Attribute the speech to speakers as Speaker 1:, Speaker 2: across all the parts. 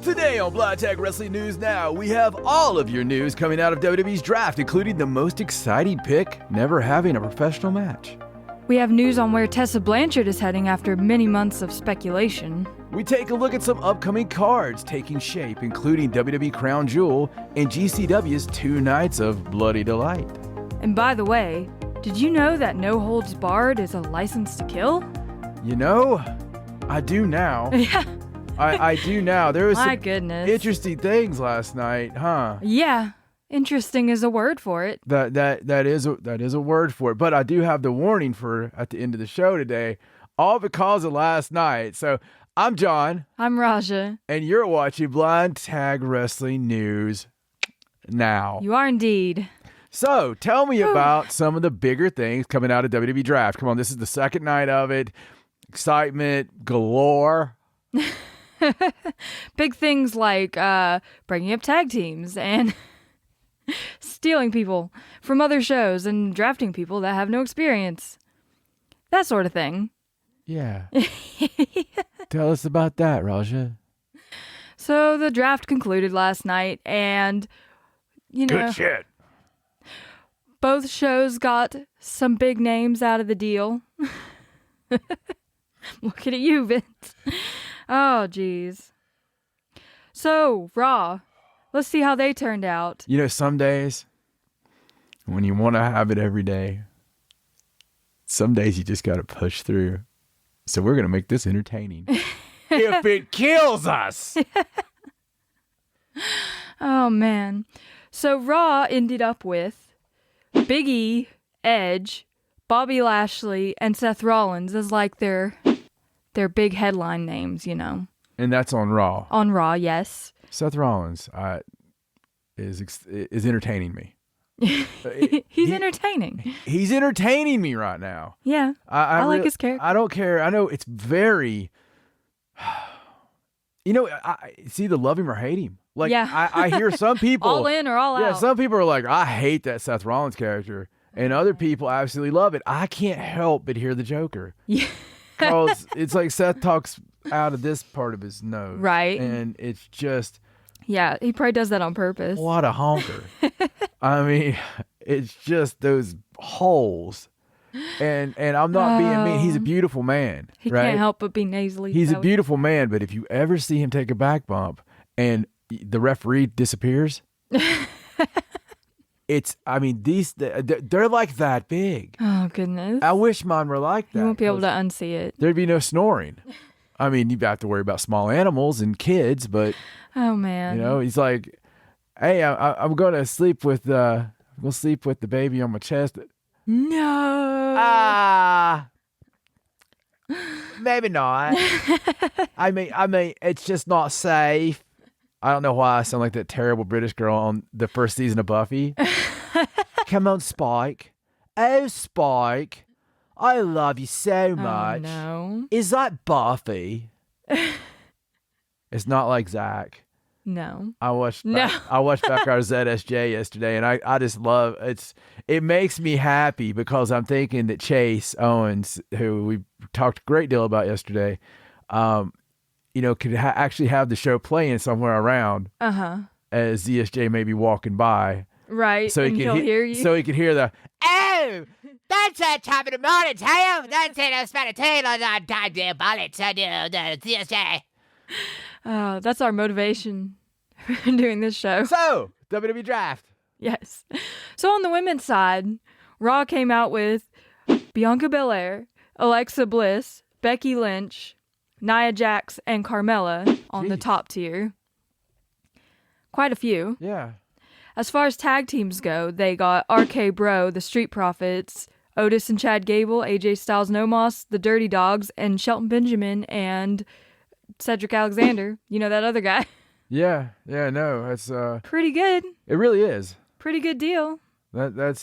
Speaker 1: Today on Blind Tag Wrestling News Now, we have all of your news coming out of WWE's draft, including the most exciting pick, never having a professional match.
Speaker 2: We have news on where Tessa Blanchard is heading after many months of speculation.
Speaker 1: We take a look at some upcoming cards taking shape, including WWE Crown Jewel and GCW's 2 nights of Bloody Delight.
Speaker 2: And by the way, did you know that No Holds Barred is a license to kill?
Speaker 1: You know, I do now.
Speaker 2: Yeah.
Speaker 1: I do now. There was some
Speaker 2: goodness.
Speaker 1: interesting things last night, huh?
Speaker 2: Yeah. Interesting is a word for it.
Speaker 1: That is a word for it. But I do have the warning for at the end of the show today, all because of last night. So I'm John.
Speaker 2: I'm Raja.
Speaker 1: And you're watching Blind Tag Wrestling News Now.
Speaker 2: You are indeed.
Speaker 1: So tell me about some of the bigger things coming out of WWE Draft. Come on, this is the second night of it. Excitement galore.
Speaker 2: Big things like bringing up tag teams and stealing people from other shows and drafting people that have no experience. That sort of thing.
Speaker 1: Yeah. Tell us about that, Raja.
Speaker 2: So the draft concluded last night and,
Speaker 1: Good shit.
Speaker 2: Both shows got some big names out of the deal. Looking at you, Vince. Oh, geez. So, Raw. Let's see how they turned out.
Speaker 1: You know, some days, when you want to have it every day, some days you just got to push through. So we're going to make this entertaining. If it kills us!
Speaker 2: Oh, man. So, Raw ended up with Big E, Edge, Bobby Lashley, and Seth Rollins as like their big headline names,
Speaker 1: And that's on Raw.
Speaker 2: On Raw, yes.
Speaker 1: Seth Rollins is entertaining me.
Speaker 2: He's entertaining.
Speaker 1: He's entertaining me right now.
Speaker 2: Yeah, I like his character.
Speaker 1: I don't care. I know it's very... I it's either love him or hate him. Like, yeah. I hear some people...
Speaker 2: all in or all out.
Speaker 1: Yeah, some people are like, I hate that Seth Rollins character. And other people absolutely love it. I can't help but hear the Joker. Yeah. Because it's like Seth talks out of this part of his nose.
Speaker 2: Right.
Speaker 1: And it's just...
Speaker 2: Yeah, he probably does that on purpose.
Speaker 1: What a honker. I mean, it's just those holes. And I'm not being mean. He's a beautiful man.
Speaker 2: He
Speaker 1: right?
Speaker 2: can't help but be nasally.
Speaker 1: He's a beautiful man, but if you ever see him take a back bump and the referee disappears... they're like that big.
Speaker 2: Oh, goodness.
Speaker 1: I wish mine were like that.
Speaker 2: You won't be able to unsee it.
Speaker 1: There'd be no snoring. I mean, you'd have to worry about small animals and kids, but...
Speaker 2: Oh, man.
Speaker 1: He's like, hey, I'm going to sleep with the baby on my chest.
Speaker 2: No.
Speaker 1: Maybe not. I mean, it's just not safe. I don't know why I sound like that terrible British girl on the first season of Buffy. Come on, Spike. Oh, Spike. I love you so much.
Speaker 2: Oh, no.
Speaker 1: Is that Buffy? It's not like Zach.
Speaker 2: No.
Speaker 1: I watched back our ZSJ yesterday, and I just love it makes me happy because I'm thinking that Chase Owens, who we talked a great deal about yesterday, could actually have the show playing somewhere around as ZSJ may be walking by.
Speaker 2: Right,
Speaker 1: so he could
Speaker 2: hear you.
Speaker 1: So he could hear the,
Speaker 3: oh, that's that time of the morning, Tail. That's it, I spent a tail on that goddamn bullets. I do, the ZSJ.
Speaker 2: That's our motivation for doing this show.
Speaker 1: So, WWE Draft.
Speaker 2: Yes. So on the women's side, Raw came out with Bianca Belair, Alexa Bliss, Becky Lynch, Nia Jax, and Carmella on the top tier. Quite a few.
Speaker 1: Yeah.
Speaker 2: As far as tag teams go, they got RK Bro, the Street Profits, Otis and Chad Gable, AJ Styles Nomos, the Dirty Dogs, and Shelton Benjamin and Cedric Alexander. You know that other guy.
Speaker 1: Yeah, no, that's
Speaker 2: pretty good.
Speaker 1: It really is.
Speaker 2: Pretty good deal.
Speaker 1: That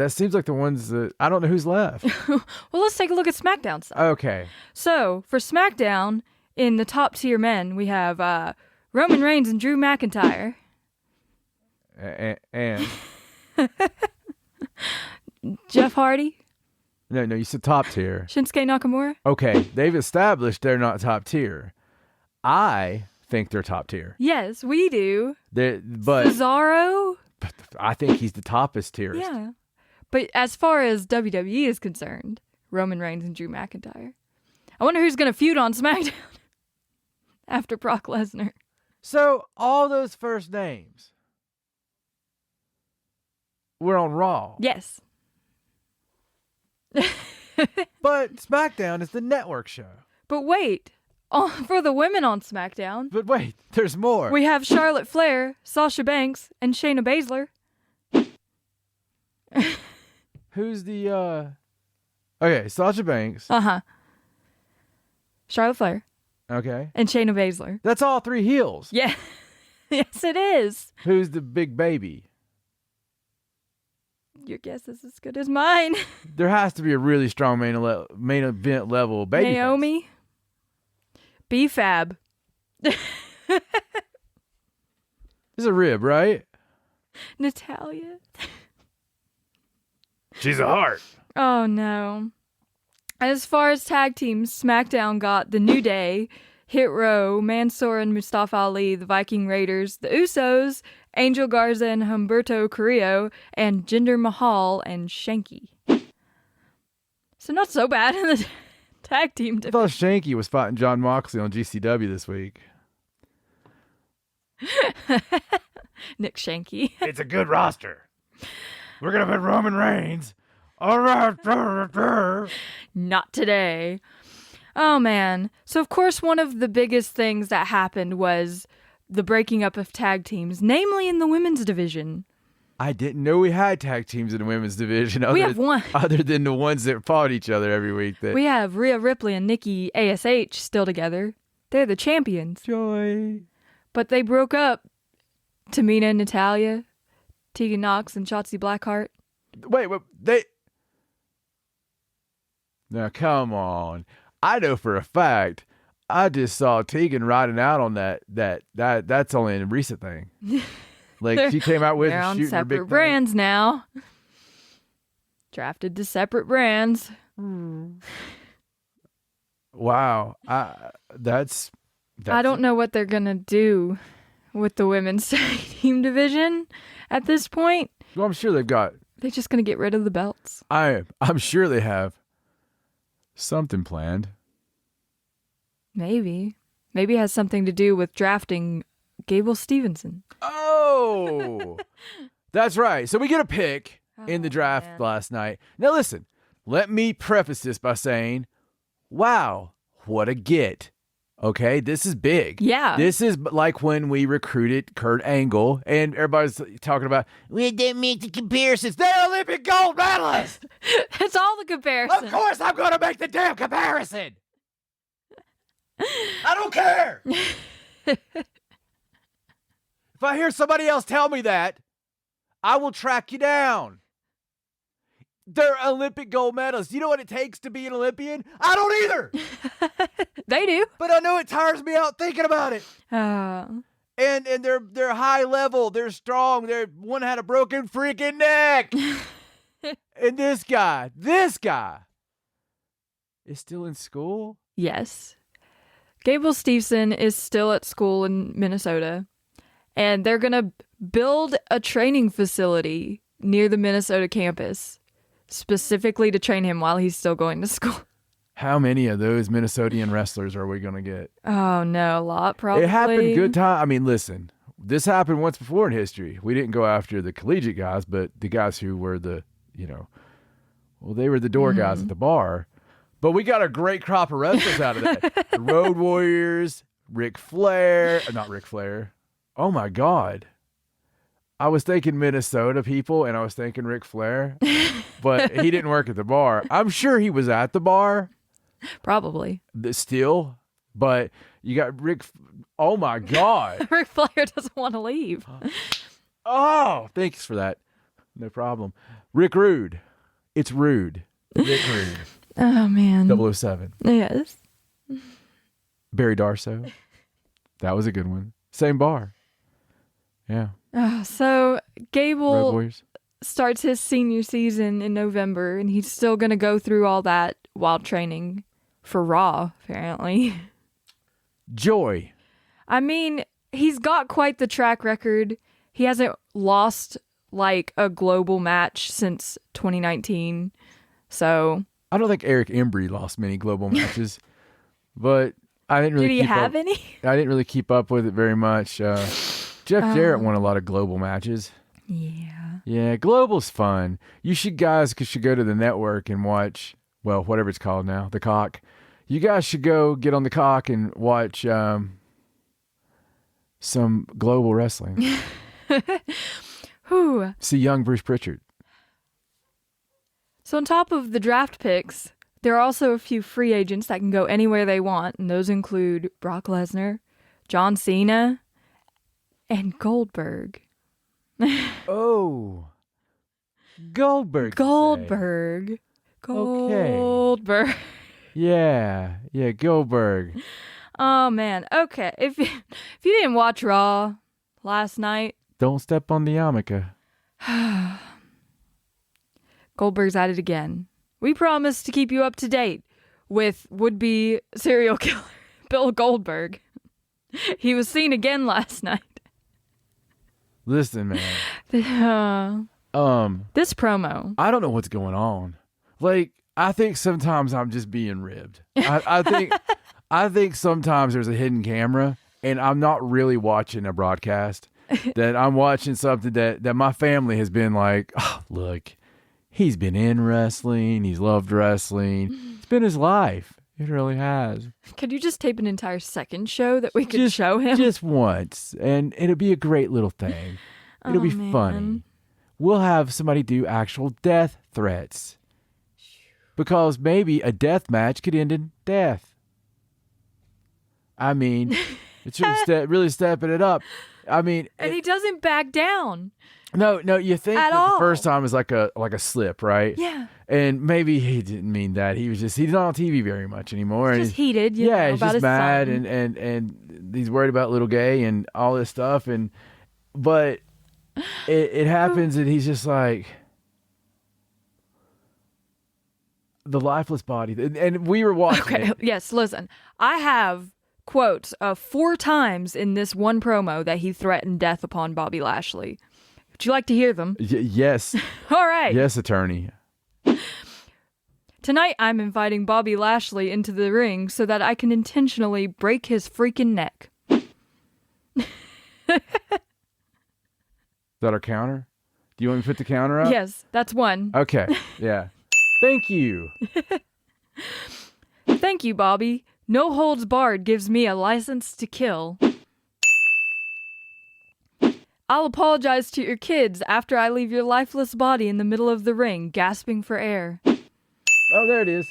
Speaker 1: seems like the ones that I don't know who's left.
Speaker 2: Well, let's take a look at SmackDown stuff.
Speaker 1: Okay.
Speaker 2: So for SmackDown, in the top tier men, we have Roman Reigns and Drew McIntyre.
Speaker 1: And
Speaker 2: Jeff Hardy.
Speaker 1: No, you said top tier.
Speaker 2: Shinsuke Nakamura.
Speaker 1: Okay, they've established they're not top tier. I think they're top tier.
Speaker 2: Yes, we do.
Speaker 1: But
Speaker 2: Cesaro?
Speaker 1: I think he's the toppest tier.
Speaker 2: Yeah. But as far as WWE is concerned, Roman Reigns and Drew McIntyre. I wonder who's going to feud on SmackDown after Brock Lesnar.
Speaker 1: So all those first names were on Raw.
Speaker 2: Yes.
Speaker 1: But SmackDown is the network show.
Speaker 2: But wait, for the women on SmackDown,
Speaker 1: But wait, there's more.
Speaker 2: we have Charlotte Flair, Sasha Banks, and Shayna Baszler.
Speaker 1: Who's the Okay, Sasha Banks.
Speaker 2: Uh-huh. Charlotte Flair
Speaker 1: Okay.
Speaker 2: and Shayna Baszler.
Speaker 1: That's all three heels.
Speaker 2: Yeah. Yes, it is.
Speaker 1: Who's the big baby?
Speaker 2: Your guess is as good as mine.
Speaker 1: There has to be a really strong main event level baby.
Speaker 2: Naomi. B-Fab.
Speaker 1: This is a rib, right?
Speaker 2: Natalia.
Speaker 1: She's a heart.
Speaker 2: Oh, no. As far as tag teams, SmackDown got The New Day, Hit Row, Mansoor and Mustafa Ali, the Viking Raiders, the Usos, Angel Garza and Humberto Carrillo, and Jinder Mahal and Shanky. So not so bad in the tag team
Speaker 1: I thought Shanky was fighting John Moxley on GCW this week.
Speaker 2: Nick Shanky.
Speaker 1: It's a good roster. We're going to put Roman Reigns. All right.
Speaker 2: Not today. Oh, man. So, of course, one of the biggest things that happened was the breaking up of tag teams, namely in the women's division.
Speaker 1: I didn't know we had tag teams in the women's division.
Speaker 2: We have one.
Speaker 1: Other than the ones that fought each other every week.
Speaker 2: We have Rhea Ripley and Nikki ASH still together. They're the champions.
Speaker 1: Joy.
Speaker 2: But they broke up. Tamina and Natalia, Tegan Knox and Shotzi Blackheart.
Speaker 1: Wait, they... Now, come on. I know for a fact, I just saw Tegan riding out on that's only a recent thing. Like, she came out with
Speaker 2: They're on
Speaker 1: shooting her big
Speaker 2: separate brands now. Drafted to separate brands.
Speaker 1: Wow. That's
Speaker 2: I don't know what they're going to do with the women's tag team division at this point.
Speaker 1: Well, I'm sure they've got...
Speaker 2: They're just going to get rid of the belts.
Speaker 1: I'm sure they have something planned.
Speaker 2: Maybe. Maybe it has something to do with drafting Gable Stevenson.
Speaker 1: Oh! That's right. So we get a pick in the draft last night. Now listen, let me preface this by saying, wow, what a get. Okay, this is big.
Speaker 2: Yeah.
Speaker 1: This is like when we recruited Kurt Angle and everybody's talking about,
Speaker 3: We didn't make the comparisons.
Speaker 1: they're Olympic gold medalists.
Speaker 2: It's all the comparison.
Speaker 1: Of course I'm going to make the damn comparison. I don't care. If I hear somebody else tell me that, I will track you down. They're Olympic gold medalists. You know what it takes to be an Olympian? I don't either.
Speaker 2: They do.
Speaker 1: But I know it tires me out thinking about it.
Speaker 2: Oh.
Speaker 1: And they're high level. They're strong. One had a broken freaking neck. And this guy is still in school.
Speaker 2: Yes. Gable Stevenson is still at school in Minnesota. And they're going to build a training facility near the Minnesota campus, specifically to train him while he's still going to school.
Speaker 1: How many of those Minnesotan wrestlers are we going to get?
Speaker 2: Oh, no, a lot, probably.
Speaker 1: It happened good time. I mean, listen, this happened once before in history. We didn't go after the collegiate guys, but the guys who were they were the door guys at the bar. But we got a great crop of wrestlers out of that. The Road Warriors, not Ric Flair. Oh, my God. I was thinking Minnesota people, and I was thinking Ric Flair, but he didn't work at the bar. I'm sure he was at the bar.
Speaker 2: Probably.
Speaker 1: Still, but you got oh, my God.
Speaker 2: Ric Flair doesn't want to leave.
Speaker 1: Oh, thanks for that. No problem. Rick Rude. It's Rude. Rick Rude.
Speaker 2: Oh, man.
Speaker 1: 007.
Speaker 2: Yes.
Speaker 1: Barry Darso. That was a good one. Same bar. Yeah.
Speaker 2: So
Speaker 1: Road
Speaker 2: Gable
Speaker 1: Warriors.
Speaker 2: starts his senior season in November, and he's still going to go through all that while training for Raw, apparently.
Speaker 1: Joy.
Speaker 2: I mean, he's got quite the track record. He hasn't lost like a global match since 2019. So
Speaker 1: I don't think Eric Embry lost many global matches, but I didn't really
Speaker 2: did he have any?
Speaker 1: I didn't really keep up with it very much. Jeff Jarrett won a lot of global matches.
Speaker 2: Yeah.
Speaker 1: Yeah, global's fun. You should go to the network and watch, well, whatever it's called now, the Cock. You guys should go get on the Cock and watch some global wrestling.
Speaker 2: Whew.
Speaker 1: See young Bruce Pritchard.
Speaker 2: So on top of the draft picks, there are also a few free agents that can go anywhere they want, and those include Brock Lesnar, John Cena, and Goldberg.
Speaker 1: Oh. Goldberg.
Speaker 2: Goldberg. Goldberg.
Speaker 1: Yeah, Goldberg.
Speaker 2: Oh man. Okay. If you didn't watch Raw last night,
Speaker 1: Don't step on the yarmulke.
Speaker 2: Goldberg's at it again. We promise to keep you up to date with would-be serial killer Bill Goldberg. He was seen again last night.
Speaker 1: Listen, man.
Speaker 2: This promo.
Speaker 1: I don't know what's going on. Like, I think sometimes I'm just being ribbed. I think sometimes there's a hidden camera and I'm not really watching a broadcast. That I'm watching something that my family has been like, oh, look, he's been in wrestling. He's loved wrestling. It's been his life. It really has.
Speaker 2: Could you just tape an entire second show that we could show him?
Speaker 1: Just once. And it'll be a great little thing. It'll be funny. We'll have somebody do actual death threats. Because maybe a death match could end in death. I mean, it's really stepping it up. I mean,
Speaker 2: and he doesn't back down.
Speaker 1: No, you think
Speaker 2: at
Speaker 1: that
Speaker 2: all.
Speaker 1: The first time is like a slip, right?
Speaker 2: Yeah.
Speaker 1: And maybe he didn't mean that. He's not on TV very much anymore.
Speaker 2: He's just heated.
Speaker 1: He's
Speaker 2: about
Speaker 1: just
Speaker 2: his
Speaker 1: mad,
Speaker 2: son.
Speaker 1: and he's worried about little gay and all this stuff. But it happens, and he's just like the lifeless body. And we were watching.
Speaker 2: Okay. Yes. Listen, I have quotes 4 times in this one promo that he threatened death upon Bobby Lashley. Would you like to hear them?
Speaker 1: Yes.
Speaker 2: All right.
Speaker 1: Yes, attorney.
Speaker 2: Tonight, I'm inviting Bobby Lashley into the ring so that I can intentionally break his freaking neck.
Speaker 1: Is that our counter? Do you want me to put the counter up?
Speaker 2: Yes, that's one.
Speaker 1: Okay. Yeah. Thank you.
Speaker 2: Thank you, Bobby. No holds barred gives me a license to kill. I'll apologize to your kids after I leave your lifeless body in the middle of the ring, gasping for air.
Speaker 1: Oh, there it is.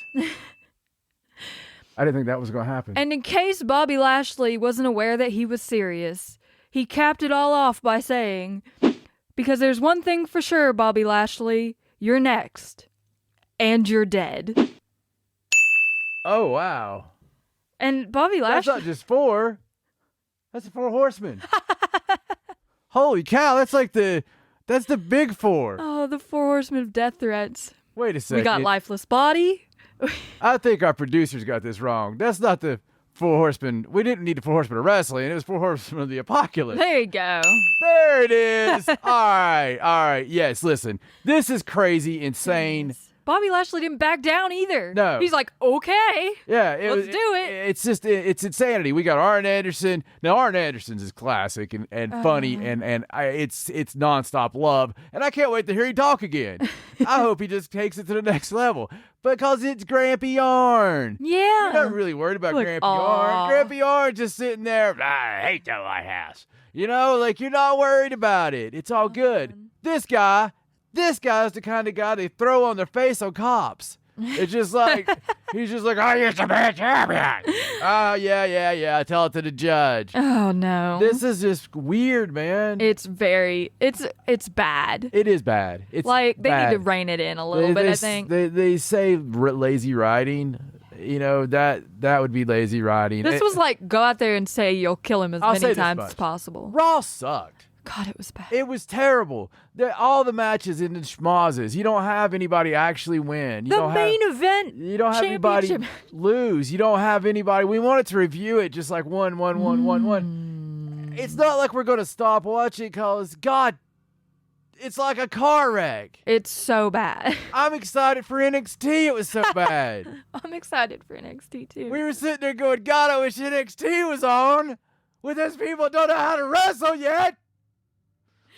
Speaker 1: I didn't think that was going to happen.
Speaker 2: And in case Bobby Lashley wasn't aware that he was serious, he capped it all off by saying, because there's one thing for sure, Bobby Lashley, you're next. And you're dead.
Speaker 1: Oh, wow.
Speaker 2: And Bobby Lashley...
Speaker 1: That's not just 4. That's the 4 horsemen. Holy cow, that's the big 4.
Speaker 2: Oh, the 4 horsemen of death threats.
Speaker 1: Wait a second.
Speaker 2: We got lifeless body.
Speaker 1: I think our producers got this wrong. That's not the 4 horsemen. We didn't need the 4 horsemen of wrestling. It was 4 horsemen of the apocalypse.
Speaker 2: There you go.
Speaker 1: There it is. All right. Yes, listen. This is crazy, insane.
Speaker 2: Yes. Bobby Lashley didn't back down either.
Speaker 1: No.
Speaker 2: He's like, okay.
Speaker 1: Yeah.
Speaker 2: Let's do it.
Speaker 1: It's insanity. We got Arn Anderson. Now, Arn Anderson's is classic and funny, and it's nonstop love. And I can't wait to hear him talk again. I hope he just takes it to the next level. Because it's Grampy Arn.
Speaker 2: Yeah.
Speaker 1: You're not really worried about
Speaker 2: Like,
Speaker 1: Grampy
Speaker 2: aw.
Speaker 1: Arn. Grampy Arn just sitting there, I hate the White House. You know, like you're not worried about it. It's all good. This guy's the kind of guy they throw on their face on cops. It's just like, he's just like, I used to be a champion. Oh, yeah. Tell it to the judge.
Speaker 2: Oh, no.
Speaker 1: This is just weird, man.
Speaker 2: It's bad.
Speaker 1: It is bad. It's
Speaker 2: like, they
Speaker 1: bad.
Speaker 2: need to rein it in a little bit, I think.
Speaker 1: They say lazy writing. You know, that would be lazy writing.
Speaker 2: This was like, go out there and say you'll kill him as
Speaker 1: I'll say
Speaker 2: many
Speaker 1: this
Speaker 2: times
Speaker 1: much.
Speaker 2: as possible.
Speaker 1: Raw sucked.
Speaker 2: God, it was bad.
Speaker 1: It was terrible. All the matches in the schmozzes. You don't have anybody actually win.
Speaker 2: The main event.
Speaker 1: You don't have anybody lose. You don't have anybody. We wanted to review it just like one. It's not like we're going to stop watching because, God, it's like a car wreck.
Speaker 2: It's so bad.
Speaker 1: I'm excited for NXT. It was so bad.
Speaker 2: I'm excited for NXT too.
Speaker 1: We were sitting there going, God, I wish NXT was on. With those people don't know how to wrestle yet.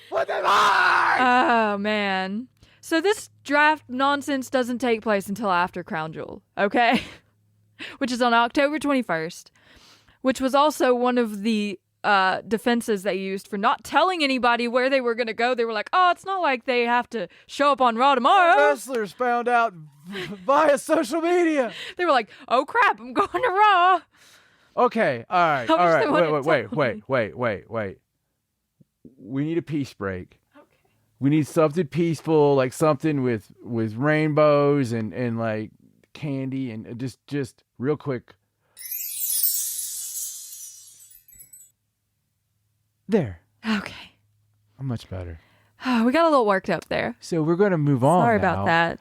Speaker 1: Put them on!
Speaker 2: Oh, man. So this draft nonsense doesn't take place until after Crown Jewel, okay? Which is on October 21st, which was also one of the defenses they used for not telling anybody where they were going to go. They were like, oh, it's not like they have to show up on Raw tomorrow.
Speaker 1: The wrestlers found out via social media.
Speaker 2: They were like, oh, crap, I'm going to Raw.
Speaker 1: Okay, all right. Wait. We need a peace break.
Speaker 2: Okay.
Speaker 1: We need something peaceful, like something with rainbows and like candy and just real quick. There.
Speaker 2: Okay.
Speaker 1: I'm much better.
Speaker 2: Oh, we got a little worked up there.
Speaker 1: So we're going to move on.
Speaker 2: Sorry
Speaker 1: now.
Speaker 2: about that.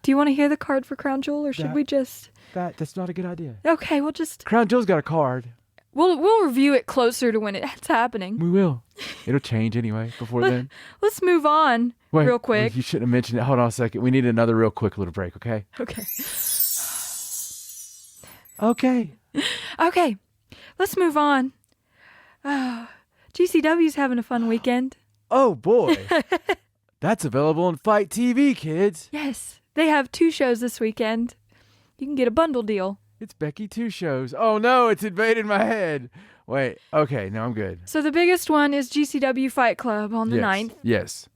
Speaker 2: Do you want to hear the card for Crown Jewel, or should we just?
Speaker 1: That's not a good idea.
Speaker 2: Okay, we'll just.
Speaker 1: Crown Jewel's got a card.
Speaker 2: We'll review it closer to when it's happening.
Speaker 1: We will. It'll change anyway before then.
Speaker 2: Let's move on real quick.
Speaker 1: You shouldn't have mentioned it. Hold on a second. We need another real quick little break, okay?
Speaker 2: Okay.
Speaker 1: Okay.
Speaker 2: Let's move on. GCW's having a fun weekend.
Speaker 1: Oh, boy. That's available on Fight TV, kids.
Speaker 2: Yes. They have 2 shows this weekend. You can get a bundle deal.
Speaker 1: It's Becky 2 shows. Oh, no, it's invaded my head. Wait, okay, now I'm good.
Speaker 2: So the biggest one is GCW Fight Club on the 9th.
Speaker 1: Yes.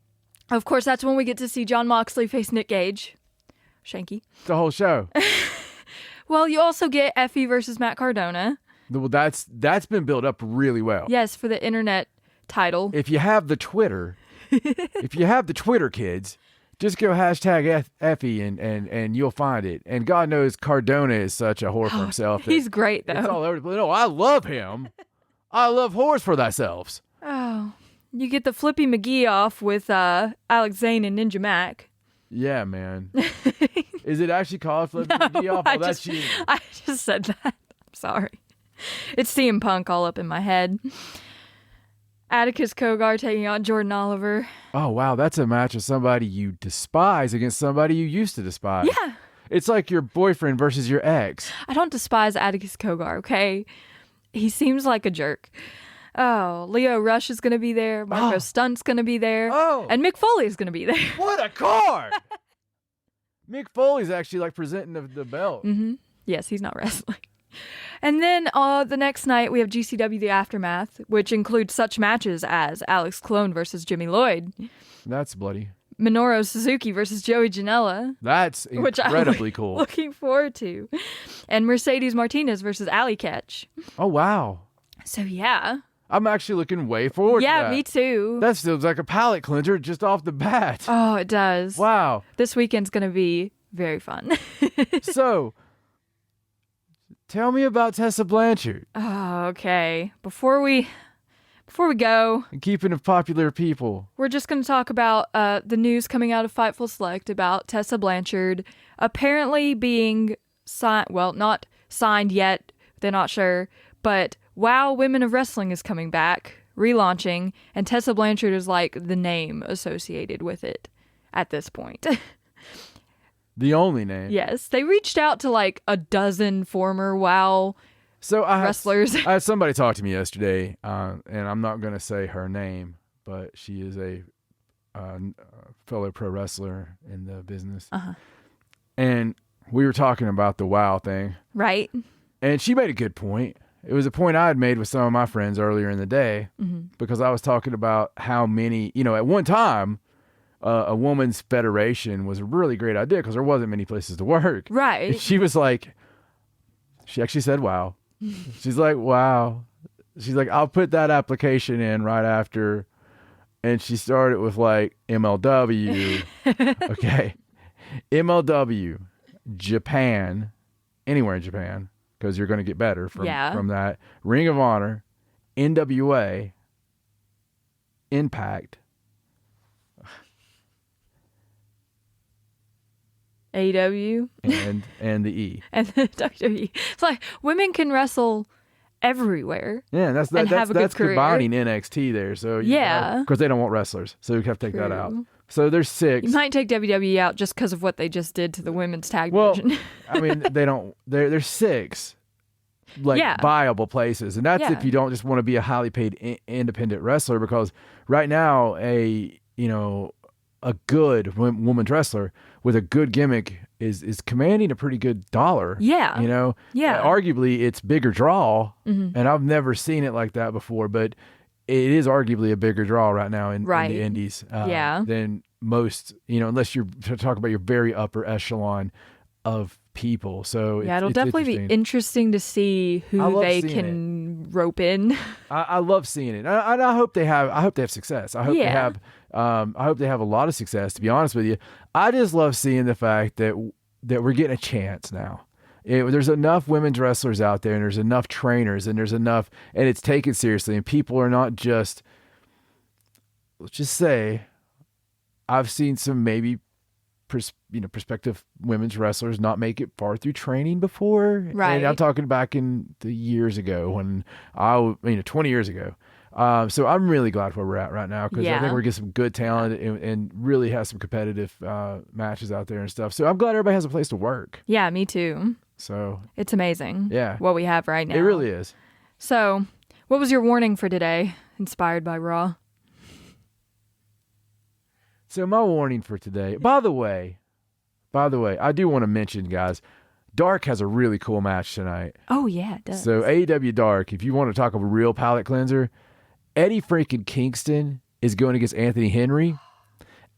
Speaker 2: Of course, that's when we get to see Jon Moxley face Nick Gage. Shanky.
Speaker 1: The whole show.
Speaker 2: Well, you also get Effie versus Matt Cardona.
Speaker 1: Well, that's been built up really well.
Speaker 2: Yes, for the internet title.
Speaker 1: If you have the Twitter, kids, just go hashtag Effie and you'll find it. And God knows Cardona is such a whore for himself.
Speaker 2: He's great, though.
Speaker 1: It's all over the place. No, I love him. I love whores for thyself.
Speaker 2: Oh, you get the Flippy McGee off with Alex Zane and Ninja Mac.
Speaker 1: Yeah, man. Is it actually called Flippy McGee off?
Speaker 2: I just said that. I'm sorry. It's CM Punk all up in my head. Atticus Cogar taking on Jordan Oliver.
Speaker 1: Oh, wow. That's a match of somebody you despise against somebody you used to despise.
Speaker 2: Yeah.
Speaker 1: It's like your boyfriend versus your ex.
Speaker 2: I don't despise Atticus Cogar, okay? He seems like a jerk. Oh, Leo Rush is going to be there. Marco Stunt's going to be there.
Speaker 1: Oh.
Speaker 2: And Mick Foley is going to be there.
Speaker 1: What a card! Mick Foley's actually like presenting the belt.
Speaker 2: Mm-hmm. Yes, he's not wrestling. And then the next night, we have GCW The Aftermath, which includes such matches as Alex Colon versus Jimmy Lloyd.
Speaker 1: That's bloody.
Speaker 2: Minoru Suzuki versus Joey Janela.
Speaker 1: That's incredibly cool.
Speaker 2: Looking forward to. And Mercedes Martinez versus Alley Catch.
Speaker 1: Oh, wow.
Speaker 2: So, yeah.
Speaker 1: I'm actually looking way forward to that.
Speaker 2: Yeah, me too.
Speaker 1: That feels like a palate cleanser just off the bat.
Speaker 2: Oh, it does.
Speaker 1: Wow.
Speaker 2: This weekend's going to be very fun.
Speaker 1: So, tell me about Tessa Blanchard.
Speaker 2: Oh, okay. Before we go,
Speaker 1: And keeping of popular people.
Speaker 2: we're just going to talk about the news coming out of Fightful Select about Tessa Blanchard apparently being signed. Well, not signed yet. They're not sure. But WoW Women of Wrestling is coming back, relaunching, and Tessa Blanchard is like the name associated with it at this point.
Speaker 1: The only name.
Speaker 2: Yes. They reached out to like a dozen former WoW wrestlers.
Speaker 1: I had somebody talk to me yesterday, and I'm not going to say her name, but she is a fellow pro wrestler in the business.
Speaker 2: Uh-huh.
Speaker 1: And we were talking about the WoW thing.
Speaker 2: Right.
Speaker 1: And she made a good point. It was a point I had made with some of my friends earlier in the day, because I was talking about how many, at one time, a woman's federation was a really great idea because there wasn't many places to work.
Speaker 2: Right.
Speaker 1: And she was like, she actually said, wow. She's like, wow. She's like, I'll put that application in right after. And she started with like MLW. Okay. MLW, Japan, anywhere in Japan, because you're going to get better from that. Ring of Honor, NWA, Impact.
Speaker 2: AEW
Speaker 1: and the E.
Speaker 2: and the WWE. It's like women can wrestle everywhere.
Speaker 1: Yeah, that's
Speaker 2: career.
Speaker 1: combining NXT there. So because they don't want wrestlers, so we have to take that out. So there's 6.
Speaker 2: You might take WWE out just because of what they just did to the women's tag division.
Speaker 1: I mean, they don't. There's 6 viable places, and that's if you don't just want to be a highly paid independent wrestler. Because right now, a good woman's wrestler with a good gimmick is commanding a pretty good dollar.
Speaker 2: Yeah.
Speaker 1: Arguably, it's bigger draw, and I've never seen it like that before, but it is arguably a bigger draw right now in the indies than most, unless you're talking about your very upper echelon of people. So
Speaker 2: it'll definitely be interesting to see who they can rope in.
Speaker 1: I love seeing it. I hope they have success. I hope they have. I hope they have a lot of success, to be honest with you. I just love seeing the fact that we're getting a chance now. There's enough women's wrestlers out there, and there's enough trainers, and and it's taken seriously, and people are not just, let's just say, I've seen some maybe prospective women's wrestlers not make it far through training before.
Speaker 2: Right.
Speaker 1: And I'm talking back in the years ago when 20 years ago. So I'm really glad where we're at right now, because I think we're getting some good talent and really has some competitive matches out there and stuff. So I'm glad everybody has a place to work.
Speaker 2: Yeah, me too.
Speaker 1: So
Speaker 2: it's amazing.
Speaker 1: Yeah.
Speaker 2: What we have right now.
Speaker 1: It really is.
Speaker 2: So what was your warning for today, inspired by Raw?
Speaker 1: So my warning for today, by the way, I do want to mention, guys, Dark has a really cool match tonight.
Speaker 2: Oh, yeah, it does.
Speaker 1: So AEW Dark, if you want to talk of a real palate cleanser, Eddie freaking Kingston is going against Anthony Henry.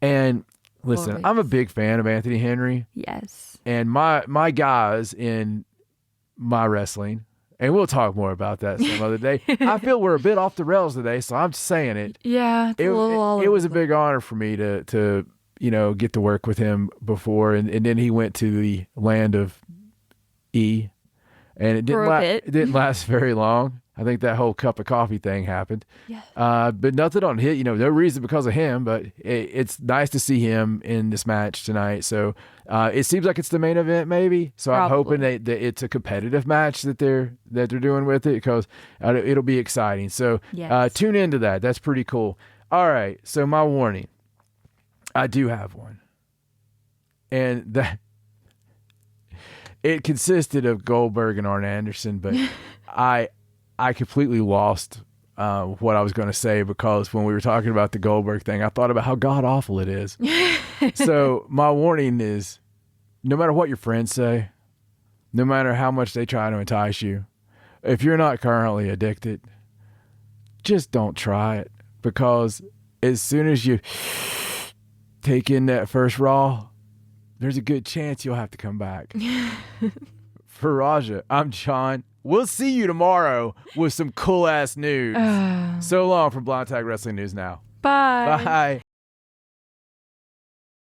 Speaker 1: And listen, I'm a big fan of Anthony Henry.
Speaker 2: Yes.
Speaker 1: And my guys in my wrestling, and we'll talk more about that some other day. I feel we're a bit off the rails today, so I'm just saying it.
Speaker 2: Yeah,
Speaker 1: it was a big honor for me to get to work with him before, and then he went to the land of E, and it didn't last very long. I think that whole cup of coffee thing happened.
Speaker 2: Yeah.
Speaker 1: But nothing on him, no reason because of him, but it's nice to see him in this match tonight. So it seems like it's the main event maybe. So I'm hoping that it's a competitive match that they're doing with it, because it'll be exciting. So tune into that. That's pretty cool. All right. So my warning, I do have one. And that it consisted of Goldberg and Arn Anderson, but I completely lost what I was going to say, because when we were talking about the Goldberg thing, I thought about how god-awful it is. So my warning is, no matter what your friends say, no matter how much they try to entice you, if you're not currently addicted, just don't try it, because as soon as you take in that first Raw, there's a good chance you'll have to come back. For Raja, I'm John. We'll see you tomorrow with some cool-ass news. So long from Blind Tag Wrestling News Now.
Speaker 2: Bye.
Speaker 1: Bye.